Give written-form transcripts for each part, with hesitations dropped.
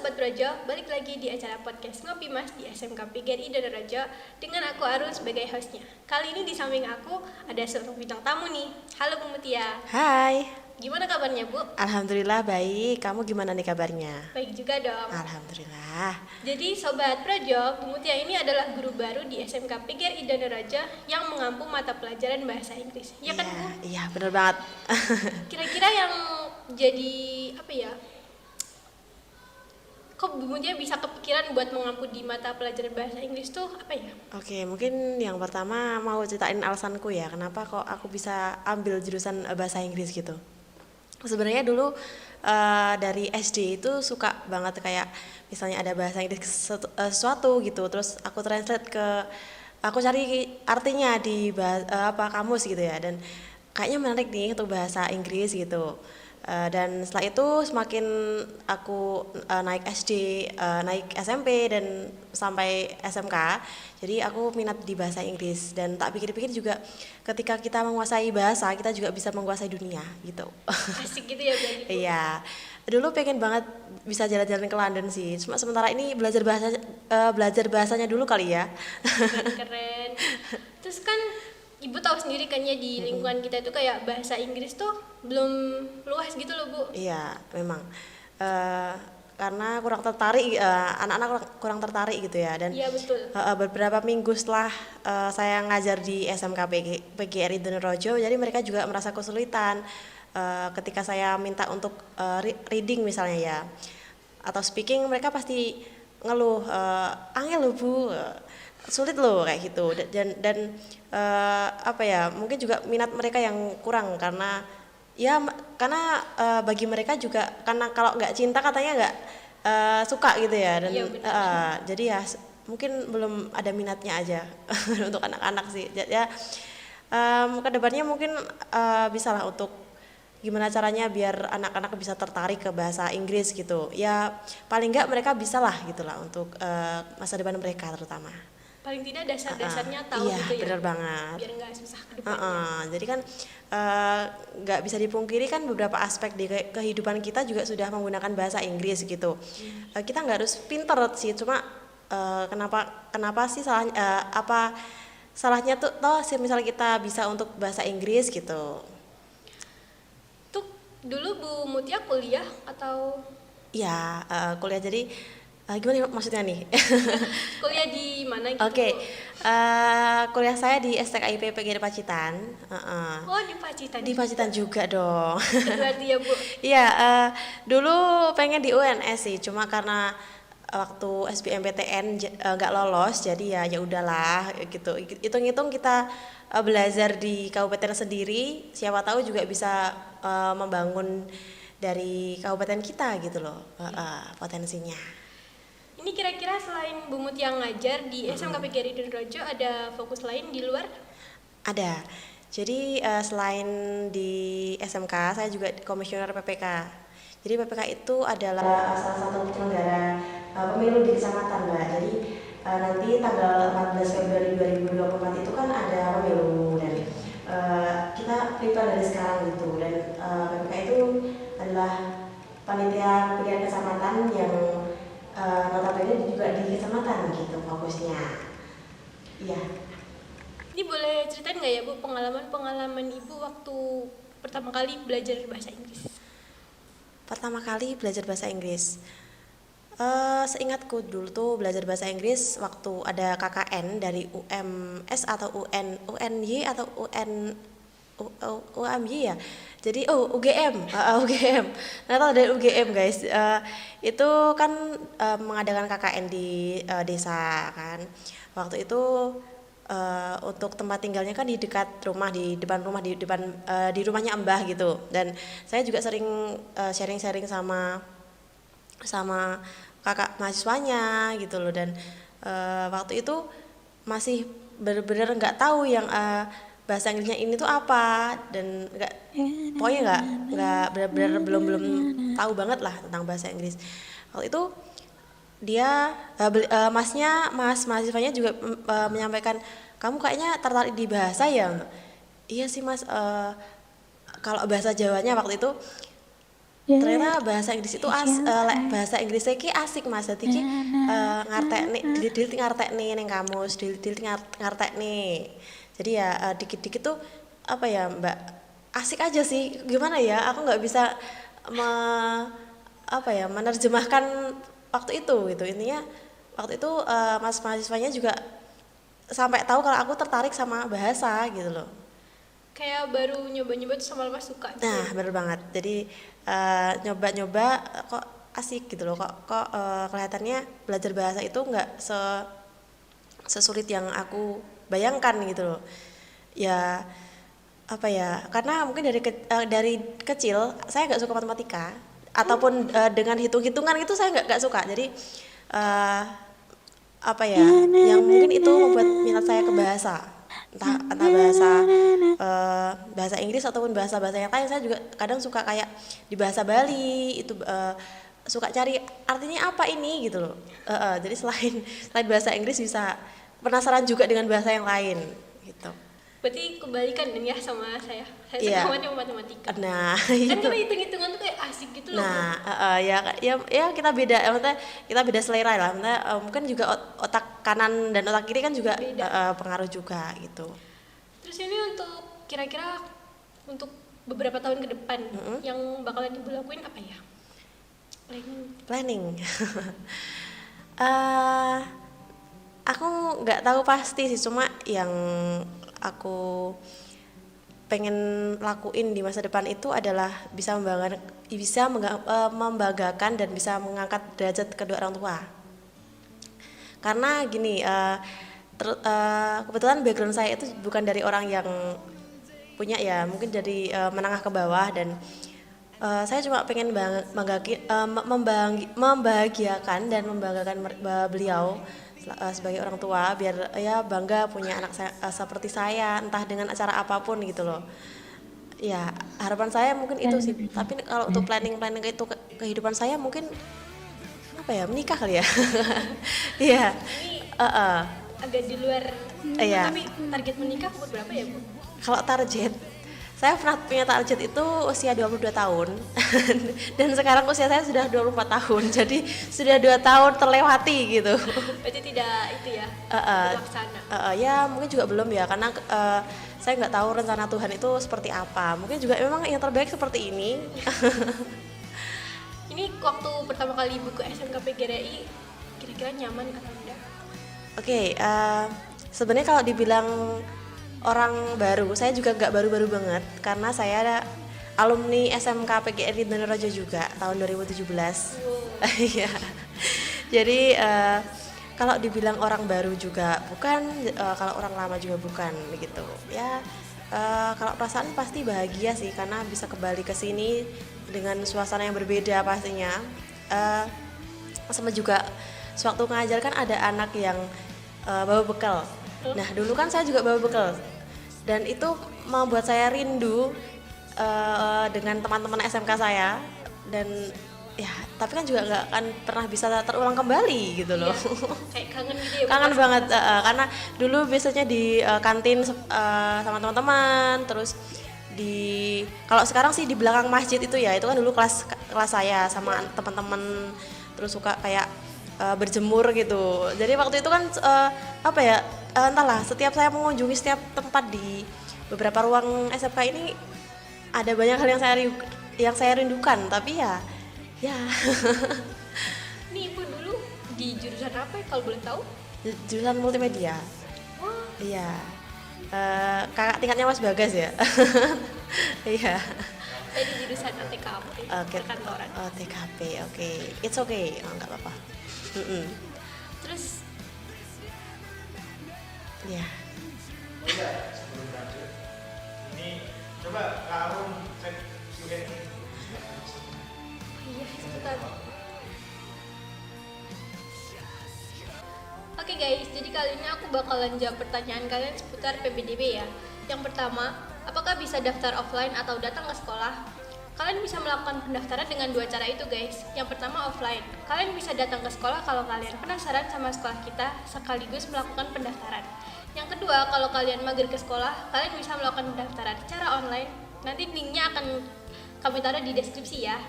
Sobat Brojo, balik lagi di acara podcast Ngopi Mas di SMK PGRI Donorejo dengan aku Arun sebagai hostnya. Kali ini di samping aku ada seorang bintang tamu nih. Halo Bu Mutia. Hai, Gimana kabarnya Bu? alhamdulillah baik. Kamu gimana nih kabarnya? Baik juga dong. Alhamdulillah. Jadi Sobat Brojo, Bu Mutia ini adalah guru baru di SMK PGRI Donorejo yang mengampu mata pelajaran bahasa Inggris. Ya kan Bu? Iya, bener banget. Kira-kira yang jadi apa ya? Kok Bu Mutia bisa kepikiran buat mengampu di mata pelajaran bahasa Inggris tuh apa ya? Oke, mungkin yang pertama mau ceritain alasanku ya, kenapa kok aku bisa ambil jurusan bahasa Inggris gitu. Sebenarnya dulu dari SD itu suka banget kayak misalnya ada bahasa Inggris sesuatu gitu, terus aku translate aku cari artinya di kamus gitu ya, dan kayaknya menarik nih untuk bahasa Inggris gitu. Dan setelah itu semakin aku naik SD, naik SMP dan sampai SMK, jadi aku minat di bahasa Inggris. Dan tak pikir-pikir juga ketika kita menguasai bahasa, kita juga bisa menguasai dunia gitu. Asik gitu ya berarti Bu? Iya, dulu pengen banget bisa jalan-jalan ke London sih. Cuma sementara ini belajar bahasanya dulu kali ya. Keren. Terus kan Ibu tahu sendiri kan ya di lingkungan kita itu kayak bahasa Inggris tuh belum luas gitu loh Bu. Iya, memang. Karena kurang tertarik, anak-anak kurang tertarik gitu ya. Dan Iya betul. beberapa minggu setelah saya ngajar di SMK PGRI Donorejo, jadi mereka juga merasa kesulitan ketika saya minta untuk reading misalnya ya, atau speaking, mereka pasti ngeluh, angel loh Bu, sulit loh kayak gitu. Dan apa ya, mungkin juga minat mereka yang kurang karena bagi mereka juga, karena kalau nggak cinta katanya nggak suka gitu ya. Dan Iya, benar. jadi ya mungkin belum ada minatnya aja untuk anak-anak sih ya. Kedepannya mungkin bisa lah untuk gimana caranya biar anak-anak bisa tertarik ke bahasa Inggris gitu ya, paling nggak mereka bisa lah gitulah untuk masa depan mereka terutama. Paling tidak dasar-dasarnya tahu Iya, gitu ya. benar banget. Biar nggak susah ke depannya. Jadi kan nggak bisa dipungkiri kan beberapa aspek di kehidupan kita juga sudah menggunakan bahasa Inggris gitu. Kita nggak harus pinter sih, cuma kenapa sih apa salahnya tuh toh misalnya kita bisa untuk bahasa Inggris gitu. Tuh dulu Bu Mutia kuliah atau Ya, kuliah jadi gimana maksudnya nih? kuliah di mana gitu Oke, Bu? kuliah saya di STKIP PGRI Pacitan. Oh di Pacitan. Di Pacitan juga dong. Berarti ya Bu. Iya, dulu pengen di UNS sih, cuma karena waktu SBMPTN nggak lolos, jadi ya udahlah gitu. Hitung-hitung kita belajar di kabupaten sendiri, siapa tahu juga bisa membangun dari kabupaten kita gitu loh, potensinya. Ini kira-kira selain Bu Mutia ngajar di SMK PGRI Donorejo ada fokus lain di luar? Ada. Jadi selain di SMK, saya juga komisioner PPK. Jadi PPK itu adalah salah satu penyelenggara pemilu di kecamatan, Mbak. Jadi nanti tanggal 14 Februari 2024 itu kan ada pemilu, dan kita prepare dari sekarang gitu. Dan PPK itu adalah panitia pilihan kecamatan yang notabene juga di kecamatan gitu fokusnya. Iya. Ini boleh ceritain nggak ya Bu pengalaman Ibu waktu pertama kali belajar bahasa Inggris? Pertama kali belajar bahasa Inggris, seingatku dulu tuh belajar bahasa Inggris waktu ada KKN dari UMS atau UNY atau UMY ya. Jadi UGM, UGM. Nggak tahu dari UGM guys. Itu kan mengadakan KKN di desa kan. Waktu itu untuk tempat tinggalnya kan di dekat rumah, di depan rumah, di rumahnya Mbah gitu. Dan saya juga sering sharing-sharing sama kakak mahasiswanya gitu loh. Dan waktu itu masih benar-benar nggak tahu yang bahasa Inggrisnya ini tuh apa, dan pokoknya nggak benar-benar belum tahu banget lah tentang bahasa Inggris. Waktu itu dia mas mahasiswanya juga menyampaikan, kamu kayaknya tertarik di bahasa ya? Iya sih mas, kalau bahasa Jawanya waktu itu ternyata bahasa Inggris itu bahasa Inggrisnya ki asik Mas. Dadi ki ngartekne dilit-dilit ngartekne ning kamus, dilit-dilit ngartekne. Jadi ya dikit-dikit tuh apa ya Mbak, asik aja sih. Gimana ya? Aku nggak bisa menerjemahkan waktu itu gitu. Intinya waktu itu mas mahasiswanya juga sampai tahu kalau aku tertarik sama bahasa gitu loh. Kayak baru nyoba-nyoba tuh sama lepas suka. Nah, bener banget. Jadi nyoba-nyoba kok asik gitu loh. Kok kelihatannya belajar bahasa itu nggak sesulit yang aku bayangkan gitu loh. Ya apa ya? Karena mungkin dari kecil saya nggak suka matematika ataupun dengan hitung-hitungan itu saya nggak suka. Jadi yang mungkin itu membuat minat saya ke bahasa. Entah bahasa Inggris ataupun bahasa yang lain. Saya juga kadang suka kayak di bahasa Bali itu suka cari artinya apa ini gitu loh. Jadi selain bahasa Inggris bisa penasaran juga dengan bahasa yang lain gitu. Berarti kebalikan ya sama saya. Saya Iya. suka matematika. Nah, Kan itu. kita hitung-hitungan tuh kayak asik gitu loh. Nah, ya kita beda, maksudnya kita beda selera lah. Maksudnya mungkin juga otak kanan dan otak kiri kan juga pengaruh juga gitu. Terus ini untuk kira-kira untuk beberapa tahun ke depan yang bakalan ibu lakuin apa ya? Planning. Aku nggak tahu pasti sih, cuma yang aku pengen lakuin di masa depan itu adalah bisa membanggakan dan bisa mengangkat derajat kedua orang tua. Karena gini, kebetulan background saya itu bukan dari orang yang punya ya, mungkin dari menengah ke bawah, dan saya cuma pengen membahagiakan dan membanggakan beliau sebagai orang tua, biar ya bangga punya anak seperti saya, entah dengan acara apapun gitu loh. Ya harapan saya mungkin itu sih. Tapi kalau untuk planning itu kehidupan saya mungkin apa ya, menikah kali ya. Iya. Agak di luar. Iya. Tapi target menikah umur berapa ya Bu? Kalau target, saya pernah punya target itu usia 22 tahun dan sekarang usia saya sudah 24 tahun, jadi sudah 2 tahun terlewati gitu. Berarti tidak itu ya, terlaksana. Ya mungkin juga belum ya, karena saya nggak tahu rencana Tuhan itu seperti apa. Mungkin juga memang yang terbaik seperti ini. Ini waktu pertama kali ibu ke SMK PGRI, kira-kira nyaman atau enggak? Oke, sebenarnya kalau dibilang orang baru, saya juga nggak baru-baru banget, karena saya ada alumni SMK PGRI Donorejo juga tahun 2017. Iya. Jadi kalau dibilang orang baru juga bukan, kalau orang lama juga bukan gitu. Ya kalau perasaan pasti bahagia sih, karena bisa kembali ke sini dengan suasana yang berbeda pastinya. Sama juga sewaktu ngajar kan ada anak yang bawa bekal. Nah dulu kan saya juga bawa bekal, dan itu membuat saya rindu dengan teman-teman SMK saya, dan ya tapi kan juga nggak akan pernah bisa terulang kembali gitu loh. Iya, kayak kangen gitu ya. Kangen banget, karena dulu biasanya di kantin sama teman-teman, terus kalau sekarang sih di belakang masjid itu ya, itu kan dulu kelas saya sama teman-teman, terus suka kayak berjemur gitu. Jadi waktu itu kan entahlah, setiap saya mengunjungi setiap tempat di beberapa ruang SMK ini ada banyak hal yang saya rindukan, tapi ya Nih ibu dulu di jurusan apa ya kalau boleh tahu? jurusan multimedia. Wah, Iya. Kakak tingkatnya Mas Bagas ya. Iya. saya di jurusan ATKP, perkantoran. TKP, oke. It's okay, nggak apa-apa. Terus Iya. Sebelum lanjut, ini coba Kak Arum cek juga ini. iya sebentar. Oke guys, jadi kali ini aku bakalan jawab pertanyaan kalian seputar PPDB ya. Yang pertama, apakah bisa daftar offline atau datang ke sekolah? Kalian bisa melakukan pendaftaran dengan dua cara itu guys. Yang pertama offline, kalian bisa datang ke sekolah kalau kalian penasaran sama sekolah kita sekaligus melakukan pendaftaran. Yang kedua, kalau kalian mager ke sekolah, kalian bisa melakukan pendaftaran secara online. Nanti linknya akan kami taruh di deskripsi ya.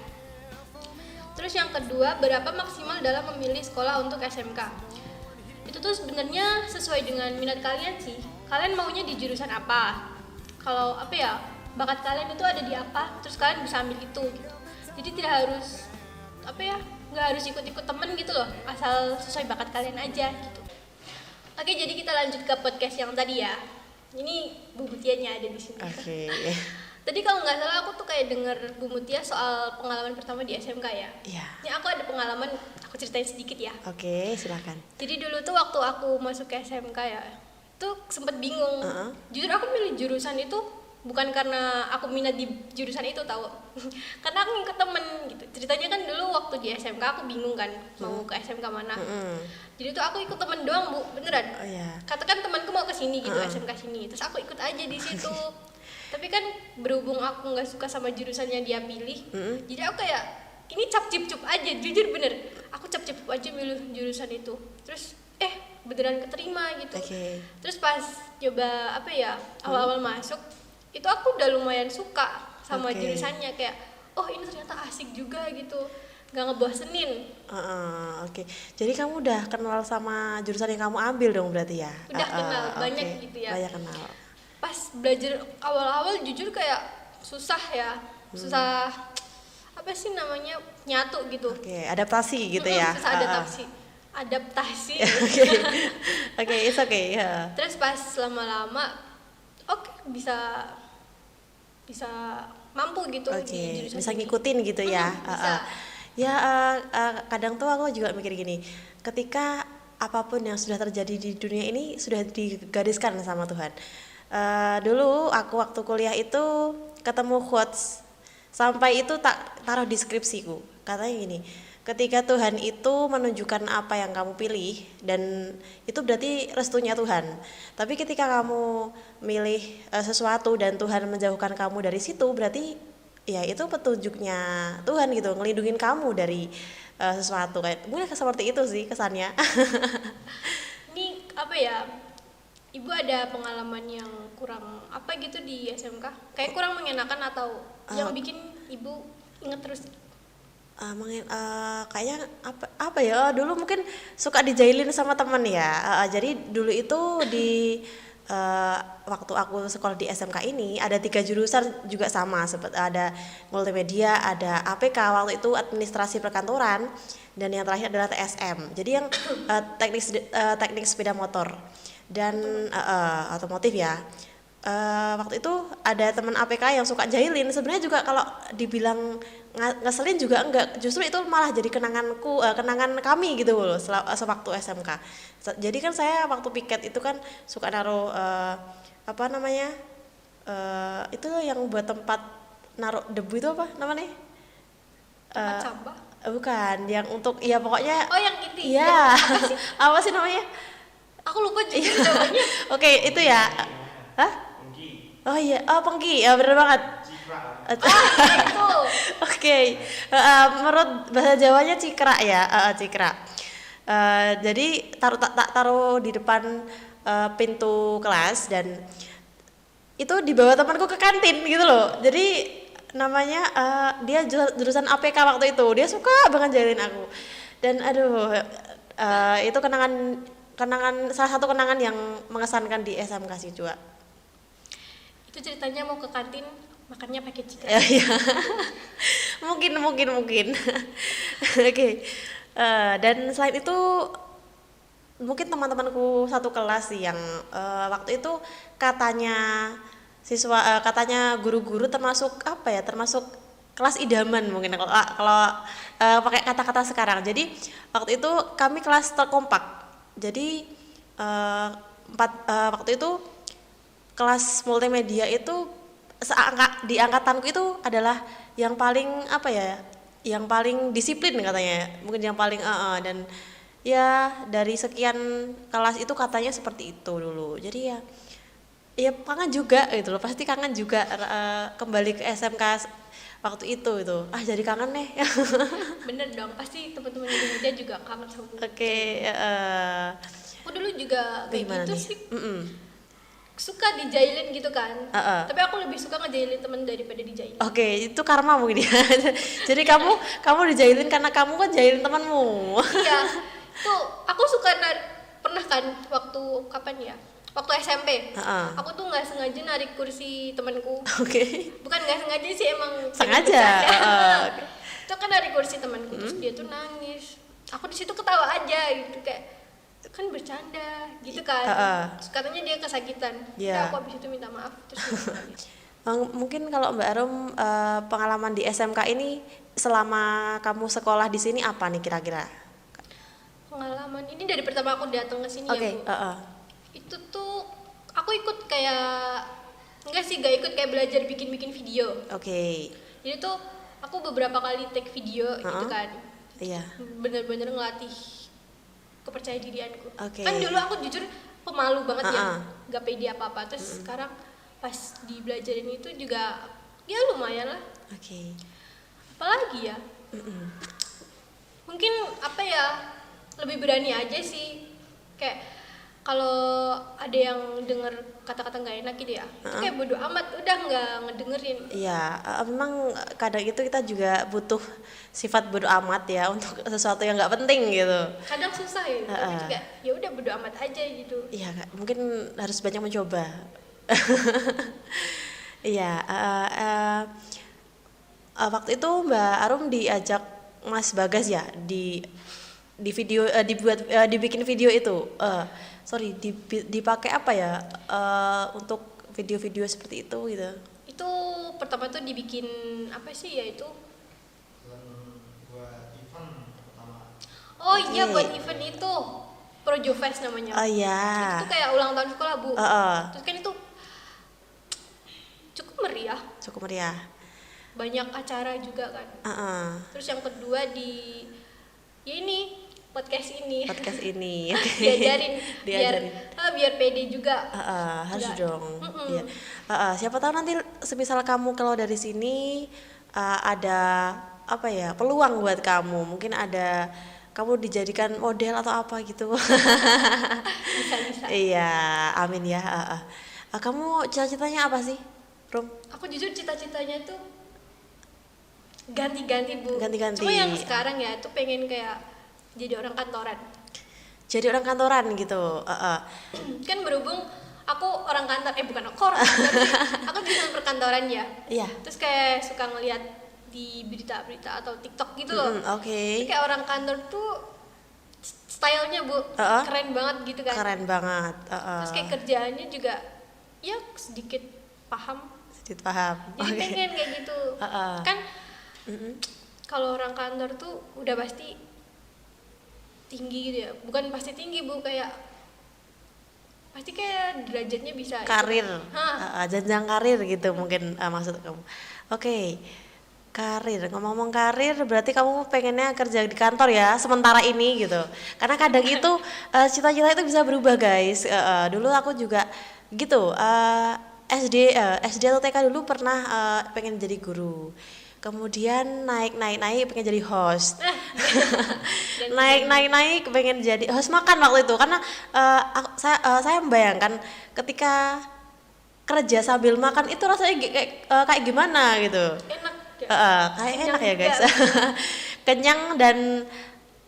Terus yang kedua, berapa maksimal dalam memilih sekolah untuk SMK? Itu tuh sebenarnya sesuai dengan minat kalian sih. Kalian maunya di jurusan apa? Kalau apa ya, bakat kalian itu ada di apa, terus kalian bisa ambil itu gitu. Jadi tidak harus apa ya, nggak harus ikut-ikut temen gitu loh, asal sesuai bakat kalian aja gitu. Oke, jadi kita lanjut ke podcast yang tadi ya. Ini Bu Mutianya ada di sini. Oke. Tadi kalau nggak salah aku tuh kayak denger Bu Mutia soal pengalaman pertama di SMK ya. Iya. Ini aku ada pengalaman, aku ceritain sedikit ya. Oke, silakan. Jadi dulu tuh waktu aku masuk ke SMK ya, tuh sempet bingung. Jujur aku milih jurusan itu bukan karena aku minat di jurusan itu tahu. Karena aku ngikut temen gitu. Ceritanya kan dulu waktu di SMK aku bingung kan mau ke SMK mana. Jadi tuh aku ikut temen doang Bu, beneran. Oh ya. Katakan temanku mau ke sini gitu, SMK sini. Terus aku ikut aja di situ. Tapi kan berhubung aku nggak suka sama jurusan yang dia pilih, jadi aku kayak ini cap cip cup aja, jujur bener. Aku cap cip aja milih jurusan itu. Terus beneran keterima gitu. Oke. Terus pas coba apa ya awal-awal masuk, itu aku udah lumayan suka sama jurusannya, kayak oh ini ternyata asik juga gitu, nggak ngebosenin. Oke. Jadi kamu udah kenal sama jurusan yang kamu ambil dong berarti ya? Udah kenal banyak gitu ya. Banyak kenal. Pas belajar awal-awal jujur kayak susah ya, susah apa sih namanya, nyatu gitu. Oke, adaptasi gitu ya. Susah adaptasi. Oke, it's okay. Terus pas lama-lama bisa mampu gitu di jurusan bisa ini. ngikutin gitu ya. Bisa. Kadang tuh aku juga mikir gini, ketika apapun yang sudah terjadi di dunia ini sudah digariskan sama Tuhan. Dulu aku waktu kuliah itu ketemu quotes sampai itu tak taruh di skripsiku. Katanya gini, ketika Tuhan itu menunjukkan apa yang kamu pilih dan itu berarti restunya Tuhan. Tapi ketika kamu milih sesuatu dan Tuhan menjauhkan kamu dari situ, berarti ya itu petunjuknya Tuhan gitu, ngelindungin kamu dari sesuatu. Kayak mungkin seperti itu sih kesannya. Ini apa ya? Ibu ada pengalaman yang kurang apa gitu di SMK? Kayak kurang mengenakan atau yang bikin ibu inget terus? Kayaknya apa ya, dulu mungkin suka dijailin sama temen ya. Jadi dulu itu di waktu aku sekolah di SMK ini ada 3 jurusan juga sama, seperti ada multimedia, ada APK waktu itu administrasi perkantoran, dan yang terakhir adalah TSM. Jadi yang teknik sepeda motor dan otomotif ya. Waktu itu ada teman APK yang suka jahilin. Sebenarnya juga kalau dibilang ngeselin juga enggak, justru itu malah jadi kenangan kami gitu loh sewaktu SMK. Jadi kan saya waktu piket itu kan suka naruh itu yang buat tempat naruh debu itu apa namanya? Tempat sampah? Bukan, yang untuk ya pokoknya. Oh, yang itu. Iya. Apa sih namanya? Aku lupa juga namanya. Oke, itu ya. Hah? Pengki. Oh iya, pengki. Ya benar banget. Cikra. Itu. Oke. Menurut bahasa Jawanya cikra ya, cikra. Jadi taruh di depan pintu kelas, dan itu dibawa temanku ke kantin gitu loh. Jadi namanya dia jurusan APK waktu itu. Dia suka banget jahilin aku. Dan aduh, itu salah satu kenangan yang mengesankan di SMK sih juga. Itu ceritanya mau ke kantin makannya pakai cikra. Ya. mungkin. Oke. Dan selain itu mungkin teman-temanku satu kelas sih yang waktu itu katanya guru-guru termasuk kelas idaman mungkin kalau pakai kata-kata sekarang. Jadi waktu itu kami kelas terkompak. Jadi waktu itu kelas multimedia itu di angkatanku itu adalah yang paling yang paling disiplin katanya, mungkin yang paling dan ya dari sekian kelas itu katanya seperti itu dulu. Jadi ya kangen juga gitu loh, pasti kangen juga kembali ke SMK waktu itu jadi kangen nih. Bener dong, pasti teman-teman Indonesia juga kangen sama Bu. Oke. Aku dulu juga kayak gitu nih? sih. suka dijailin gitu kan. Heeh. Tapi aku lebih suka ngejailin temen daripada dijailin. Oke, itu karma mungkin ya. Jadi kamu dijailin karena kamu kan jailin temanmu. Iya, tuh aku suka pernah kan waktu kapan ya? Waktu SMP. Heeh. Aku tuh nggak sengaja narik kursi temanku. Oke. Bukan nggak sengaja sih, emang Sengaja. bercanda. Heeh. Itu kan narik kursi temanku, terus dia tuh nangis. Aku di situ ketawa aja gitu, kayak kan bercanda gitu kan. Terus katanya dia kesakitan. Iya. Terus aku habis itu minta maaf terus dia nangis. Mungkin kalau Mbak Arum pengalaman di SMK ini selama kamu sekolah di sini apa nih kira-kira? Pengalaman ini dari pertama aku datang ke sini Oke, ya, Bu. Itu tuh aku ikut kayak enggak sih, gak ikut kayak belajar bikin video. Oke. Jadi tuh aku beberapa kali take video gitu kan. Iya. Bener-bener ngelatih kepercayaan dirianku. Oke. Kan dulu aku jujur pemalu banget ya, Uh-uh. gak pede apa-apa. Terus sekarang pas dibelajarin itu juga ya lumayan lah. Oke. Apalagi ya? Mungkin apa ya? Lebih berani aja sih. Kayak kalau ada yang denger kata-kata nggak enak gitu ya, itu kayak bodo amat, udah nggak ngedengerin. Iya, memang kadang itu kita juga butuh sifat bodo amat ya untuk sesuatu yang nggak penting gitu. Kadang susah ya, tapi juga ya udah bodo amat aja gitu. Iya, Kak, mungkin harus banyak mencoba. Iya, waktu itu Mbak Arum diajak Mas Bagas ya di video dibikin video itu. Dipakai apa ya untuk video-video seperti itu gitu. Itu pertama tuh dibikin apa sih ya itu? Buat event pertama. Oh iya, Oke. buat event itu Projo Fest namanya. Oh iya. Itu tuh kayak ulang tahun sekolah, Bu. Terus kan itu cukup meriah, Cukup meriah. banyak acara juga kan. Terus yang kedua ya ini podcast ini. Podcast ini. Diajarin Diajarin. biar pede juga. Harus Enggak. dong. Iya. Siapa tahu nanti semisal kamu kalau dari sini ada apa ya peluang buat kamu, mungkin ada kamu dijadikan model atau apa gitu. Bisa. Iya, amin ya. Kamu cita-citanya apa sih, Rum? Aku jujur cita-citanya tuh ganti-ganti, Bu. Ganti-ganti. Cuma yang sekarang ya itu pengen kayak jadi orang kantoran. Jadi orang kantoran gitu. Kan berhubung aku orang kantor, bukan aku orang kantor sih. Aku di dalam perkantoran ya. Iya. Terus kayak suka ngeliat di berita-berita atau TikTok gitu loh. Oke. Jadi kayak orang kantor tuh stylenya, Bu, keren banget gitu kan. Keren banget. Terus kayak kerjaannya juga ya sedikit paham. Sedikit paham. Jadi Oke. pengen kayak gitu. Kan kalau orang kantor tuh udah pasti tinggi gitu ya. Bukan pasti tinggi, Bu, kayak pasti kayak derajatnya bisa Karir. Hah. Jenjang karir gitu mungkin maksud kamu. Oke. Karir, ngomong-ngomong karir berarti kamu pengennya kerja di kantor ya sementara ini gitu. Karena kadang itu cita-cita itu bisa berubah, guys. Dulu aku juga gitu. SD atau TK dulu pernah pengen jadi guru. Kemudian naik pengen jadi host. naik pengen jadi host makan waktu itu karena saya membayangkan ketika kerja sambil makan itu rasanya kayak gimana gitu. Enak ya. Kayak Kenyang enak ya, juga. guys. Kenyang dan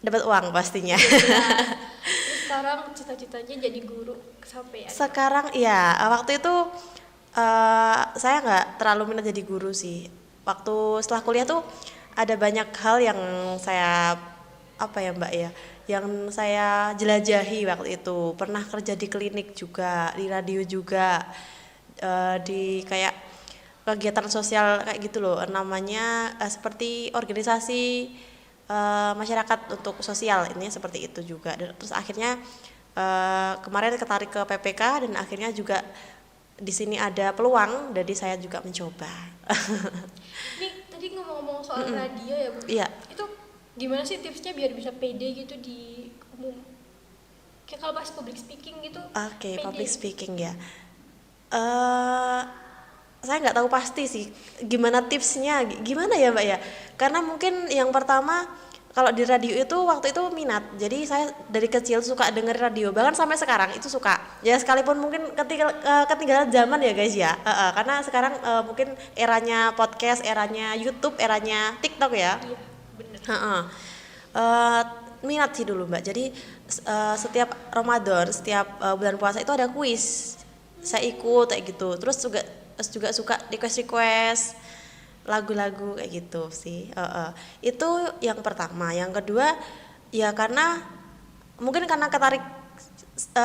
dapat uang pastinya. Terus sekarang cita-citanya jadi guru kesampaian. Sekarang ya waktu itu saya nggak terlalu minat jadi guru sih. Waktu setelah kuliah tuh ada banyak hal yang saya apa ya Mbak ya, yang saya jelajahi waktu itu. Pernah kerja di klinik juga, di radio juga, di kayak kegiatan sosial kayak gitu loh, namanya seperti organisasi masyarakat untuk sosial, ini seperti itu juga. Dan terus akhirnya kemarin ketarik ke PPK dan akhirnya juga di sini ada peluang, jadi saya juga mencoba. Ini tadi ngomong-ngomong soal radio ya, Bu. Iya. Itu gimana sih tipsnya biar bisa pede gitu di umum? Kayak kalau pas public speaking gitu. Oke, pede. public speaking ya. Saya nggak tahu pasti sih gimana tipsnya, gimana ya Mbak ya. Karena mungkin yang pertama kalau di radio itu waktu itu minat, jadi saya dari kecil suka denger radio, bahkan sampai sekarang itu suka. Ya sekalipun mungkin ketinggalan zaman ya guys ya, karena sekarang mungkin eranya podcast, eranya YouTube, eranya TikTok ya. Iya, bener. Eh, minat sih dulu Mbak. Jadi setiap Ramadan, setiap bulan puasa itu ada kuis. Saya ikut kayak gitu. Terus juga suka request lagu-lagu kayak gitu sih. Itu yang pertama. Yang kedua ya karena mungkin karena ketarik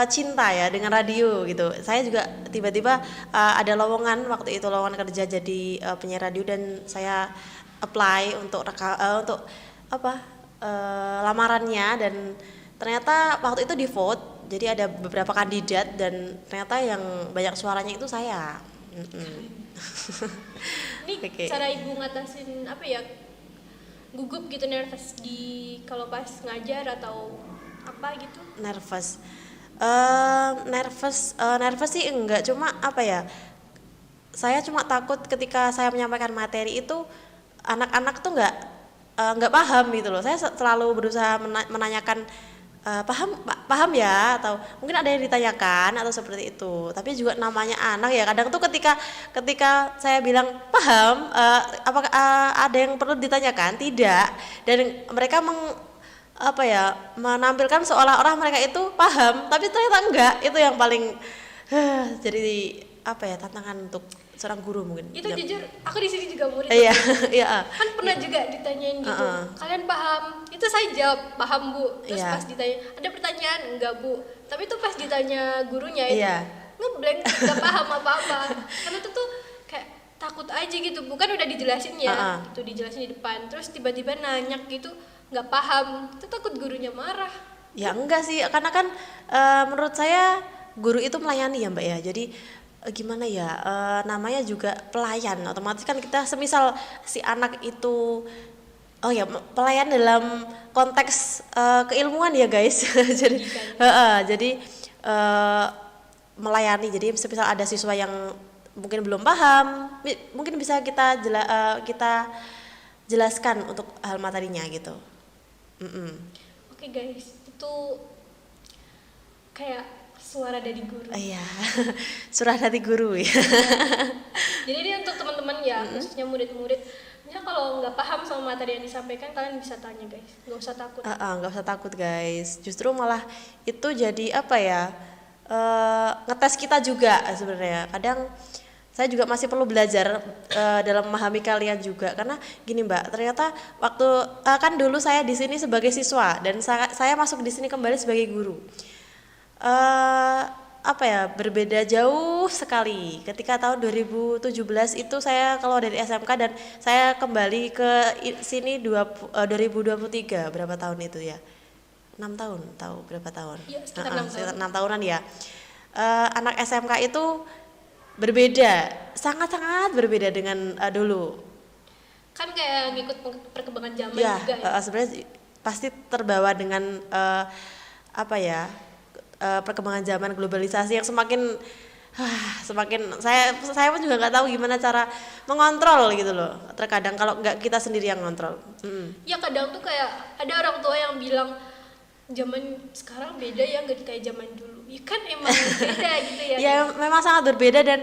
cinta ya dengan radio gitu. Saya juga tiba-tiba ada lowongan waktu itu, lowongan kerja jadi penyiar radio, dan saya apply untuk untuk lamarannya, dan ternyata waktu itu di vote, jadi ada beberapa kandidat dan ternyata yang banyak suaranya itu saya. Ini Oke. cara ibu ngatasin apa ya, gugup gitu, nervous di kalau pas ngajar atau apa gitu? Nervous. Nervous sih enggak, cuma apa ya, saya cuma takut ketika saya menyampaikan materi itu anak-anak tuh nggak paham gitu loh. Saya selalu berusaha menanyakan paham ya, atau mungkin ada yang ditanyakan atau seperti itu. Tapi juga namanya anak ya, kadang tuh ketika saya bilang paham, apakah ada yang perlu ditanyakan? Tidak. Dan mereka menampilkan seolah-olah mereka itu paham, tapi ternyata enggak. Itu yang paling jadi tantangan untuk seorang guru mungkin. Itu jujur, aku di sini juga murid. Iya, iya. Kan pernah juga ditanyain gitu, kalian paham? Itu saya jawab paham Bu. Terus Iya. pas ditanya, ada pertanyaan? Enggak Bu. Tapi itu pas ditanya gurunya itu Iya. ngeblank, nggak paham apa-apa. Karena itu tuh kayak takut aja gitu, bukan udah dijelasin ya, itu dijelasin di depan. Terus tiba-tiba nanya gitu, nggak paham. Itu takut gurunya marah. Ya enggak sih, karena kan menurut saya guru itu melayani ya Mbak ya. Jadi gimana ya, namanya juga pelayan, otomatis kan kita semisal si anak itu pelayan dalam konteks keilmuan ya guys. Jadi melayani, jadi semisal ada siswa yang mungkin belum paham, mungkin bisa kita jelaskan untuk hal materinya gitu. Oke guys, itu kayak suara dari guru. Iya, surah dari guru ya. Jadi ini untuk teman-teman ya, khususnya murid-murid. Misalnya kalau nggak paham sama materi yang disampaikan, kalian bisa tanya guys, nggak usah takut. Nggak usah takut guys, justru malah itu jadi ngetes kita juga sebenarnya. Kadang saya juga masih perlu belajar dalam memahami kalian juga, karena gini Mbak, ternyata waktu kan dulu saya di sini sebagai siswa dan saya masuk di sini kembali sebagai guru. Berbeda jauh sekali. Ketika tahun 2017 itu saya keluar dari SMK dan saya kembali ke sini 2023, berapa tahun itu ya? 6 tahun, tahu berapa tahun? Ya, sekitar 6 tahunan ya. Anak SMK itu berbeda, sangat-sangat berbeda dengan dulu. Kan kayak ngikut perkembangan zaman Ya, juga ya. sebenarnya pasti terbawa dengan perkembangan zaman, globalisasi yang semakin saya pun juga nggak tahu gimana cara mengontrol gitu loh. Terkadang kalau nggak kita sendiri yang ngontrol. Ya kadang tuh kayak ada orang tua yang bilang zaman sekarang beda ya, nggak kayak zaman dulu. Ya kan emang beda gitu ya. Ya memang sangat berbeda, dan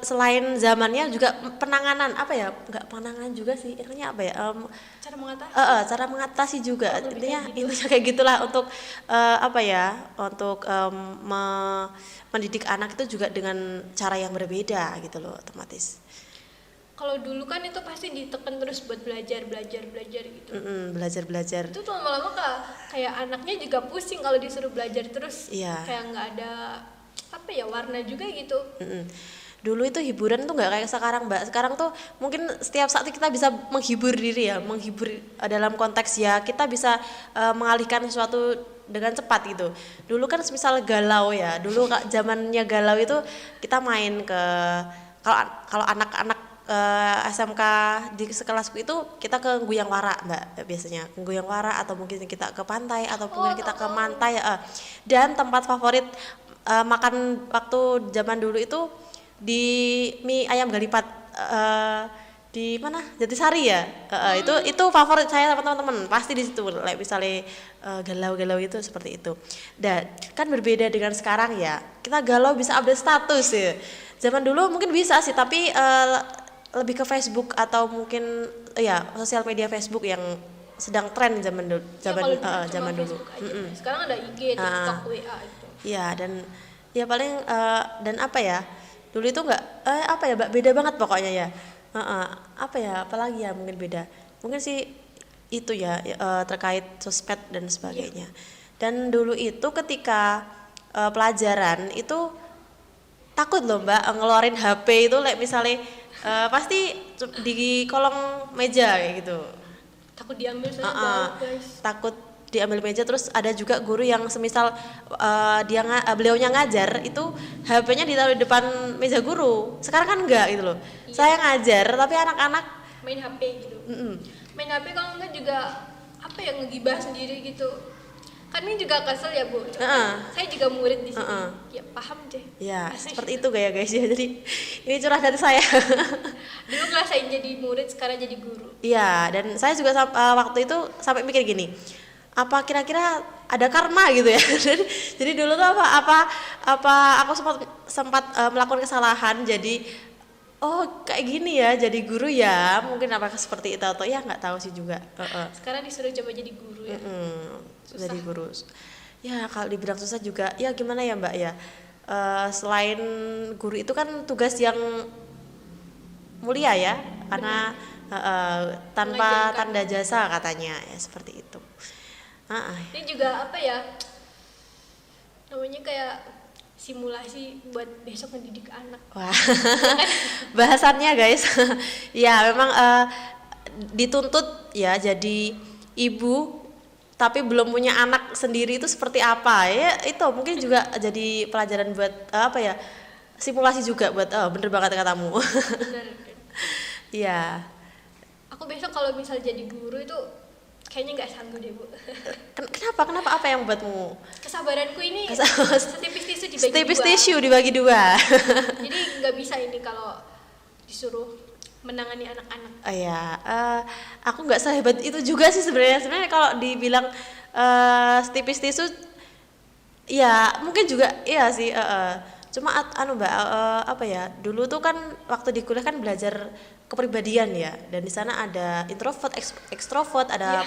selain zamannya juga penanganan nggak penanganan juga sih, intinya Cara mengatasi. cara mengatasi juga, Lebih intinya kayak gitulah untuk untuk mendidik anak itu juga dengan cara yang berbeda gitu loh, otomatis. Kalau dulu kan itu pasti ditekan terus buat belajar gitu. Belajar. Itu tuh lama-lama kayak anaknya juga pusing kalau disuruh belajar terus. Iya. Kayak nggak ada warna juga gitu. Dulu itu hiburan tuh nggak kayak sekarang Mbak. Sekarang tuh mungkin setiap saat kita bisa menghibur diri ya, menghibur dalam konteks ya kita bisa mengalihkan sesuatu dengan cepat gitu. Dulu kan misal galau ya, dulu zamannya galau itu kita main ke, kalau anak-anak SMK di sekelasku itu kita ke Guyang Wara Mbak, biasanya ke Guyang Wara, atau mungkin kita ke pantai, atau mungkin kita ke Mantai. Dan tempat favorit makan waktu zaman dulu itu di mie ayam galipat di di mana Jatisari ya. Itu favorit saya sama teman-teman pasti di situ misalnya galau-galau itu seperti itu. Dan kan berbeda dengan sekarang ya, kita galau bisa update status ya. Zaman dulu mungkin bisa sih, tapi lebih ke Facebook atau mungkin ya sosial media Facebook yang sedang tren zaman dulu. Zaman dulu. Sekarang ada IG, TikTok, WA itu. Ya, dan ya paling dan apa ya, dulu itu nggak apa ya, beda banget pokoknya ya. Apa ya, apalagi ya mungkin beda, mungkin sih itu ya terkait sosmed dan sebagainya. Dan dulu itu ketika pelajaran itu takut loh Mbak ngeluarin HP itu misalnya pasti di kolong meja kayak gitu. Takut diambil soalnya guys. Takut diambil meja, terus ada juga guru yang semisal beliaunya ngajar itu HP-nya ditaruh di depan meja guru. Sekarang kan enggak gitu loh. Iya. Saya ngajar tapi anak-anak main HP gitu. Main HP kalau enggak juga apa ya, ngegibah sendiri gitu. Kan ini juga kesel ya Bu. Saya juga murid di sini. Ya paham deh. Ya seperti itu ya guys ya. Jadi ini curah dari saya. Dulu ngerasain jadi murid, sekarang jadi guru. Iya, dan saya juga waktu itu sampai mikir gini, apa kira-kira ada karma gitu ya. Jadi dulu tuh apa aku sempat melakukan kesalahan, jadi kayak gini ya jadi guru ya, mungkin apakah seperti itu atau ya nggak tahu sih juga. Sekarang disuruh coba jadi guru ya. Jadi guru ya, kalau dibilang susah juga ya gimana ya Mbak ya, selain guru itu kan tugas yang mulia ya, karena tanpa tanda jasa katanya ya, seperti itu. Ini juga apa ya, namanya kayak simulasi buat besok ngedidik anak. Wah, bahasannya guys. Ya memang dituntut ya jadi ibu tapi belum punya anak sendiri itu seperti apa ya, itu mungkin juga jadi pelajaran buat apa ya, simulasi juga buat bener banget katamu. Bener. Iya. Aku besok kalau misal jadi guru itu kayaknya nggak sanggup deh Bu. Kenapa apa yang buatmu? Kesabaranku ini setipis tisu dibagi dua. Jadi nggak bisa ini kalau disuruh menangani anak-anak. Aku nggak sehebat itu juga sih sebenarnya. Sebenarnya kalau dibilang setipis tisu, ya mungkin juga iya sih. Cuma Mbak, apa ya? Dulu tuh kan waktu di kuliah kan belajar kepribadian ya, dan di sana ada introvert, ekstrovert, ada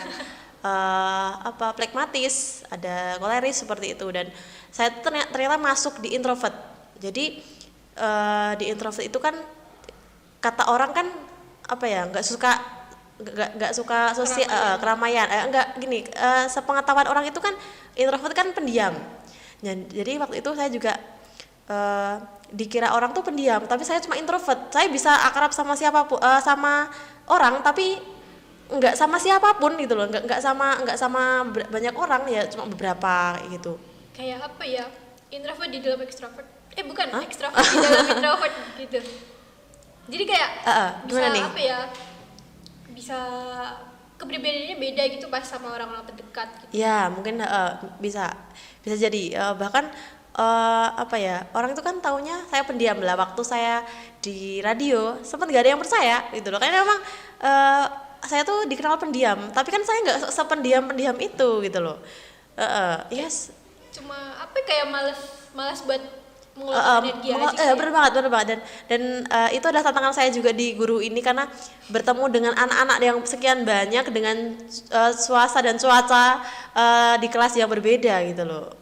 pragmatis, ada koleris seperti itu, dan saya ternyata masuk di introvert. Jadi di introvert itu kan kata orang kan apa ya, nggak suka sosial, keramaian, nggak gini, sepengetahuan orang itu kan introvert kan pendiam. Jadi waktu itu saya juga dikira orang tuh pendiam, tapi saya cuma introvert. Saya bisa akrab sama siapapun, sama orang, tapi nggak sama siapapun gitu loh, nggak sama banyak orang ya, cuma beberapa gitu. Kayak apa ya, introvert di dalam ekstrovert, ekstrovert di dalam introvert gitu. Jadi kayak bisa nih? Apa ya, bisa kepribadiannya beda gitu pas sama orang-orang terdekat gitu. Ya mungkin bisa jadi bahkan apa ya, orang itu kan taunya saya pendiam lah. Waktu saya di radio sempat nggak ada yang percaya gitu loh, karena memang saya tuh dikenal pendiam, tapi kan saya nggak sependiam itu gitu loh. Yes. Cuma apa kayak malas buat mengeluarkan energi aja. Bener banget dan itu adalah tantangan saya juga di guru ini, karena bertemu dengan anak-anak yang sekian banyak dengan suasana dan cuaca di kelas yang berbeda gitu loh.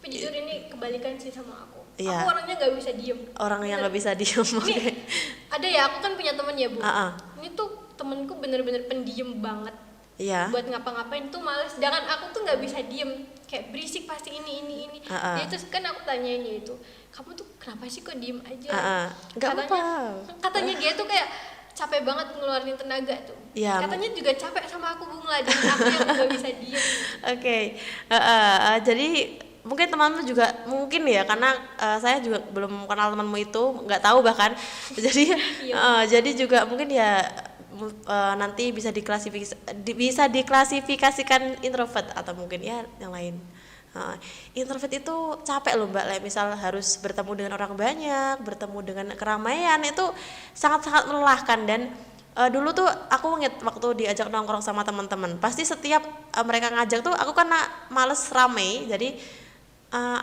Tapi jujur ini kebalikan sih sama aku. Iya. Aku orangnya nggak bisa diem. Orang yang nggak bisa diem. Nih, ada ya, aku kan punya teman ya Bu. Ini tuh temenku bener-bener pendiam banget. Iya. Buat ngapa-ngapain tuh males. Sedangkan aku tuh nggak bisa diem, kayak berisik pasti ini. Jadi terus kan aku tanyain dia itu, kamu tuh kenapa sih kok diem aja? Katanya dia tuh kayak capek banget ngeluarin tenaga tuh. Ya, katanya juga capek sama aku Bung lah, dan aku yang nggak bisa diem. Oke. Jadi mungkin temanmu juga mungkin ya, karena saya juga belum kenal temanmu itu, nggak tahu bahkan. Jadi jadi juga mungkin ya nanti bisa diklasifikasikan introvert atau mungkin ya yang lain. Introvert itu capek loh Mbak, misal harus bertemu dengan orang banyak, bertemu dengan keramaian, itu sangat-sangat melelahkan, dan Dulu tuh aku inget waktu diajak nongkrong sama teman-teman, pasti setiap mereka ngajak tuh aku karena males rame, jadi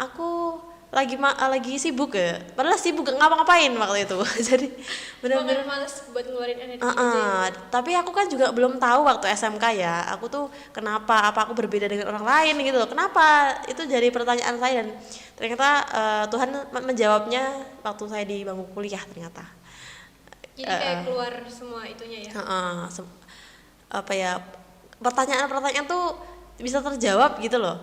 aku lagi sibuk ya, padahal sibuk gak ngapa-ngapain waktu itu. Jadi bener-bener Bahkan males buat ngeluarin energi aja ya. tapi aku kan juga belum tahu waktu SMK ya, aku tuh kenapa, apa aku berbeda dengan orang lain gitu loh, kenapa, itu jadi pertanyaan saya, dan ternyata Tuhan menjawabnya waktu saya di bangku kuliah ternyata. Jadi kayak keluar semua itunya ya. Apa ya, pertanyaan-pertanyaan tuh bisa terjawab gitu loh.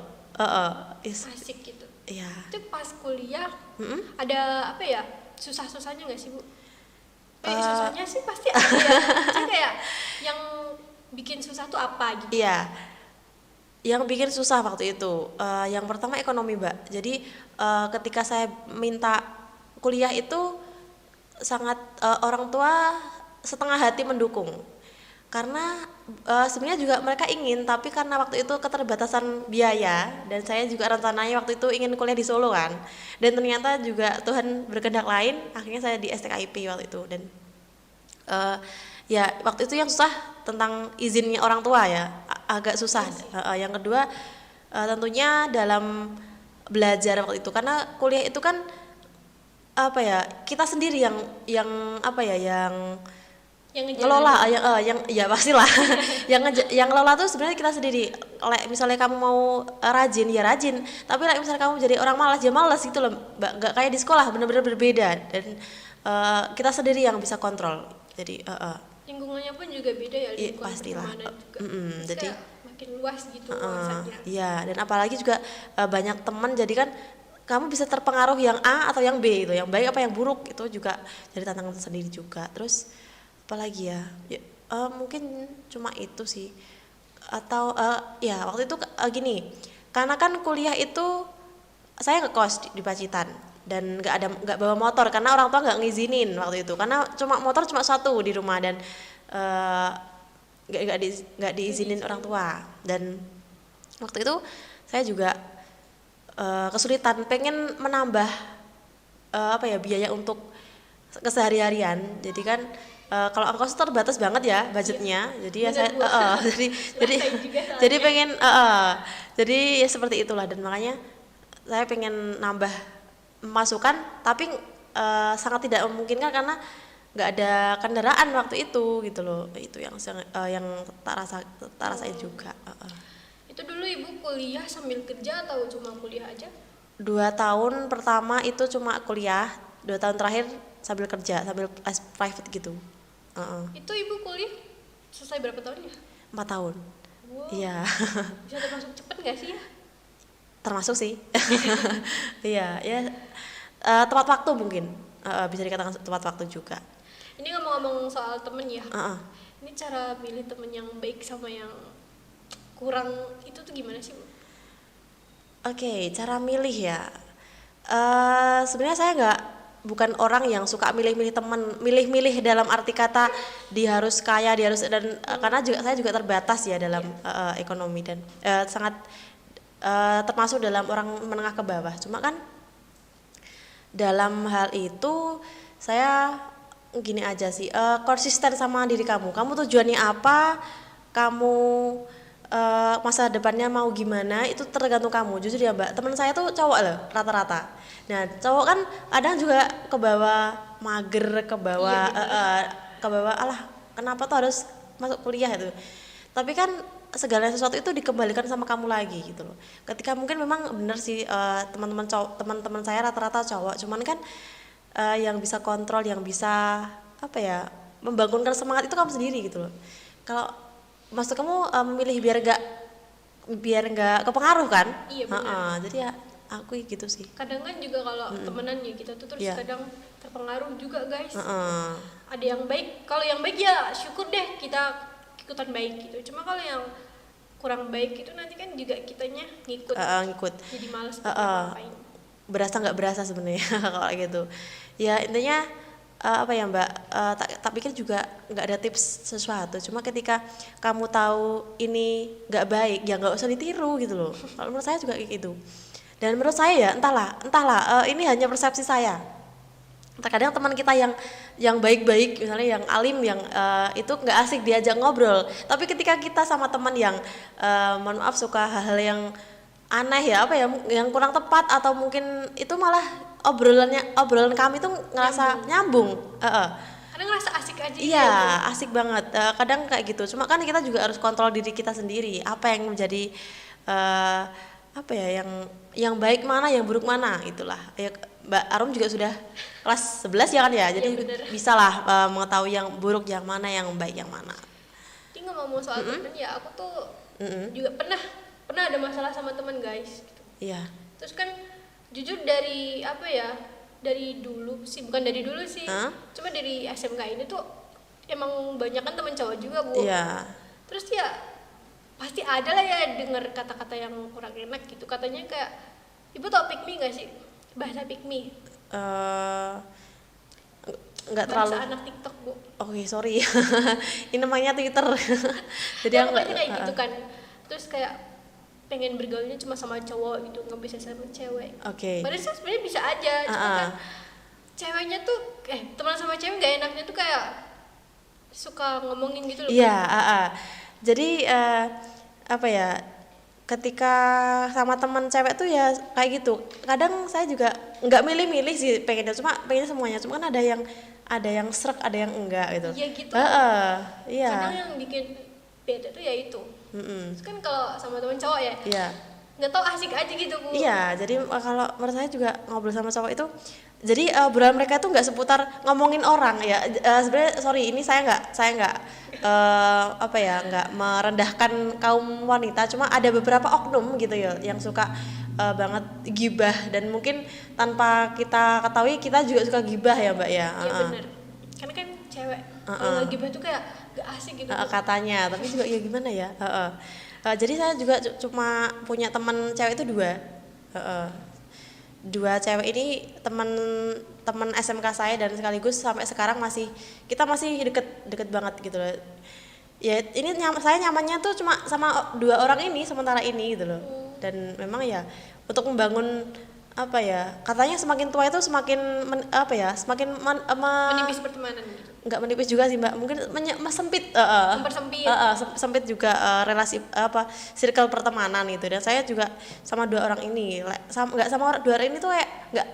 Asik gitu. Iya. Itu pas kuliah ada apa ya, susah-susahnya nggak sih Bu? Susahnya sih pasti ada ya. Jadi kayak yang bikin susah tuh apa gitu? Iya, yang bikin susah waktu itu yang pertama ekonomi Mbak. Jadi ketika saya minta kuliah itu sangat orang tua setengah hati mendukung, karena sebenarnya juga mereka ingin, tapi karena waktu itu keterbatasan biaya, dan saya juga rencananya waktu itu ingin kuliah di Solo kan, dan ternyata juga Tuhan berkehendak lain, akhirnya saya di STKIP waktu itu. Dan ya waktu itu yang susah tentang izinnya orang tua ya, agak susah. Yang kedua tentunya dalam belajar waktu itu, karena kuliah itu kan apa ya, kita sendiri yang apa ya, yang ngelola, yang ya pastilah. yang ngelola tuh sebenarnya kita sendiri. Misalnya kamu mau rajin ya rajin, tapi misalnya kamu jadi orang malas ya malas gitu loh Mbak. Nggak kayak di sekolah, benar-benar berbeda, dan kita sendiri yang bisa kontrol. Jadi lingkungannya pun juga beda ya, lingkungan pastilah. juga. Jadi makin luas gitu wawasannya. Iya, dan apalagi juga banyak teman, jadi kan kamu bisa terpengaruh yang A atau yang B itu, yang baik apa yang buruk, itu juga jadi tantangan sendiri juga. Terus apalagi ya, mungkin cuma itu sih. Atau ya waktu itu gini, karena kan kuliah itu saya ngekos di Pacitan, dan nggak bawa motor karena orang tua nggak ngizinin waktu itu, karena motor cuma satu di rumah, dan nggak diizinin orang tua. Dan waktu itu saya juga kesulitan pengen menambah apa ya, biaya untuk kesehari-harian. Jadi kan kalau ongkos terbatas banget ya budgetnya, jadi ya saya jadi pengen jadi ya seperti itulah, dan makanya saya pengen nambah masukan, tapi sangat tidak memungkinkan karena nggak ada kendaraan waktu itu gitu loh. Itu yang tak rasain juga. Itu dulu Ibu kuliah sambil kerja atau cuma kuliah aja? 2 tahun pertama itu cuma kuliah, 2 tahun terakhir sambil kerja, sambil les private gitu. Itu Ibu kuliah selesai berapa tahun ya? 4 tahun. Wow. Iya. Bisa termasuk cepet nggak sih ya? Termasuk sih. Iya, ya tepat waktu mungkin. Bisa dikatakan tepat waktu juga. Ini ngomong-ngomong soal temen ya. Uh-uh. Ini cara milih temen yang baik sama yang kurang itu tuh gimana sih Bu? Oke, cara milih ya. Sebenarnya saya bukan orang yang suka milih-milih teman, milih-milih dalam arti kata dia harus kaya, dia harus, dan karena saya juga terbatas ya dalam ekonomi, dan sangat termasuk dalam orang menengah ke bawah. Cuma kan dalam hal itu saya gini aja sih, konsisten sama diri kamu. Kamu tujuannya apa? Kamu masa depannya mau gimana, itu tergantung kamu. Jujur ya Mbak, teman saya tuh cowok loh rata-rata. Nah cowok kan kadang juga ke bawah mager, ke bawah alah kenapa tuh harus masuk kuliah itu. Tapi kan segala sesuatu itu dikembalikan sama kamu lagi gitu loh. Ketika mungkin memang benar sih teman-teman saya rata-rata cowok, cuman kan yang bisa kontrol, yang bisa apa ya, membangunkan semangat itu kamu sendiri gitu loh. Kalau maksud kamu memilih biar nggak kepengaruh kan? Iya benar. Jadi ya aku gitu sih. Kadang kan juga kalau temenan ya kita tuh terus kadang terpengaruh juga guys. Ada yang baik, kalau yang baik ya syukur deh kita ikutan baik gitu. Cuma kalau yang kurang baik itu nanti kan juga kitanya ngikut. Jadi malas ngapain. Berasa nggak berasa sebenarnya kalau gitu. Ya intinya apa ya Mbak, tak pikir juga nggak ada tips sesuatu, cuma ketika kamu tahu ini nggak baik ya nggak usah ditiru gitu loh. Kalau menurut saya juga kayak gitu, dan menurut saya ya entahlah ini hanya persepsi saya, Terkadang teman kita yang baik-baik, misalnya yang alim, yang itu nggak asik diajak ngobrol. Tapi ketika kita sama teman yang mohon maaf suka hal-hal yang aneh ya, apa ya, yang kurang tepat, atau mungkin itu malah obrolan kami tuh ngerasa nyambung. Karena ngerasa asik aja. Iya, asik banget. Kadang kayak gitu. Cuma kan kita juga harus kontrol diri kita sendiri. Apa yang menjadi apa ya, yang baik mana, yang buruk mana, itulah. Ya, Mbak Arum juga sudah kelas 11 ya kan ya. Jadi bisalah mengetahui yang buruk yang mana, yang baik yang mana. Ini ngomong soal temen ya, aku tuh juga pernah ada masalah sama temen guys. Gitu. Iya. Terus kan jujur dari apa ya? Dari dulu sih, bukan dari dulu sih. Cuma dari SMK ini tuh emang banyak kan temen cowok juga, Bu. Iya. Terus ya pasti ada lah ya dengar kata-kata yang kurang enak gitu. Katanya kayak, Ibu tau pick me gak sih? Bahasa pick me. Enggak terlalu. Bahasa anak TikTok, Bu. Oke, sorry. Ini namanya Twitter. Jadi Ya, aku pokoknya kayak gitu kan. Terus kayak pengen bergaulnya cuma sama cowok gitu, nggak bisa sama cewek. Oke. Padahal sih sebenarnya bisa aja, cuma kan ceweknya tuh teman sama cewek gak enaknya tuh kayak suka ngomongin gitu loh. Iya, jadi apa ya, ketika sama teman cewek tuh ya kayak gitu. Kadang saya juga nggak milih-milih sih pengennya, pengennya semuanya. Cuma kan ada yang srek, ada yang enggak gitu. Iya gitu. Iya. Kadang yang bikin beda tuh ya itu. Terus kan kalau sama teman cowok ya, Iya. nggak tau asik aja gitu, Bu. Iya, jadi kalau menurut saya juga ngobrol sama cowok itu, jadi obrolan mereka tuh nggak seputar ngomongin orang ya. Sebenarnya sorry, ini saya nggak apa ya, nggak merendahkan kaum wanita, cuma ada beberapa oknum gitu ya yang suka banget gibah, dan mungkin tanpa kita ketahui kita juga suka gibah ya, Mbak ya. Iya bener. Karena kan cewek kalau gibah tuh kayak gak asik gitu. Katanya, tapi juga ya gimana ya. Jadi saya juga cuma punya teman cewek itu dua cewek ini, teman SMK saya, dan sekaligus sampai sekarang kita masih deket banget gitu loh. Ya ini saya nyamannya tuh cuma sama dua orang ini sementara ini gitu loh. Dan memang ya untuk membangun apa ya, katanya semakin tua itu semakin Menipis pertemanan gitu. Nggak menipis juga sih, Mbak, mungkin sempit, Mempersempit. sempit juga relasi circle pertemanan gitu. Dan saya juga sama dua orang ini nggak sama dua orang ini tuh kayak nggak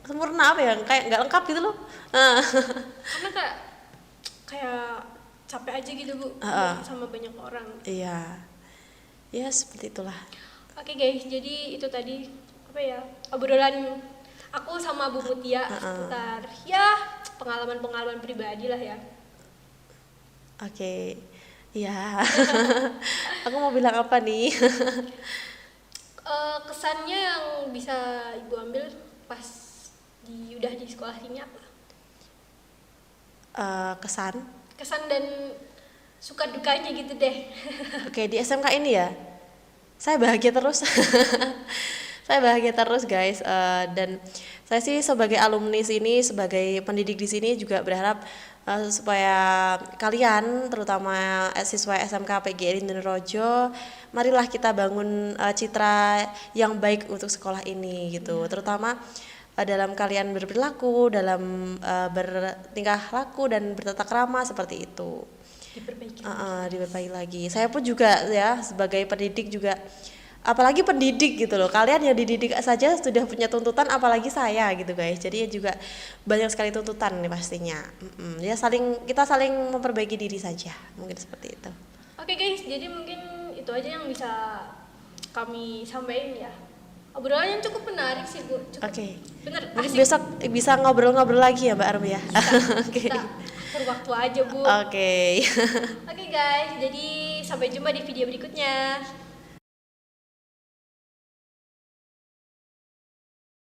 sempurna, apa ya, kayak nggak lengkap gitu loh. Karena kayak capek aja gitu, Bu, sama banyak orang. Iya, ya seperti itulah. Oke guys, jadi itu tadi apa ya, obrolan aku sama Bu Mutia seputar ya pengalaman pribadi lah ya. Oke. Iya. Aku mau bilang apa nih? Kesannya yang bisa Ibu ambil pas udah di sekolah ini apa? Kesan dan suka dukanya gitu deh. Oke, di SMK ini ya, saya bahagia terus. Saya bahagia terus guys, dan saya sih sebagai alumni sini, sebagai pendidik di sini juga berharap supaya kalian, terutama siswa SMK PGRI Indonrojo, marilah kita bangun citra yang baik untuk sekolah ini gitu, terutama dalam kalian berperilaku, dalam bertingkah laku dan bertata krama seperti itu. Diperbaiki lagi. Saya pun juga ya sebagai pendidik juga, apalagi pendidik gitu loh, kalian yang dididik saja sudah punya tuntutan, apalagi saya gitu guys. Jadi juga banyak sekali tuntutan nih pastinya. Ya kita saling memperbaiki diri saja, mungkin seperti itu. Oke guys, jadi mungkin itu aja yang bisa kami sampaikan ya. Obrolannya cukup menarik sih, Bu. Oke. Bener. Mungkin besok bisa ngobrol-ngobrol lagi ya, Mbak Arum ya. Kita atur waktu aja, Bu. Oke. Oke guys, jadi sampai jumpa di video berikutnya.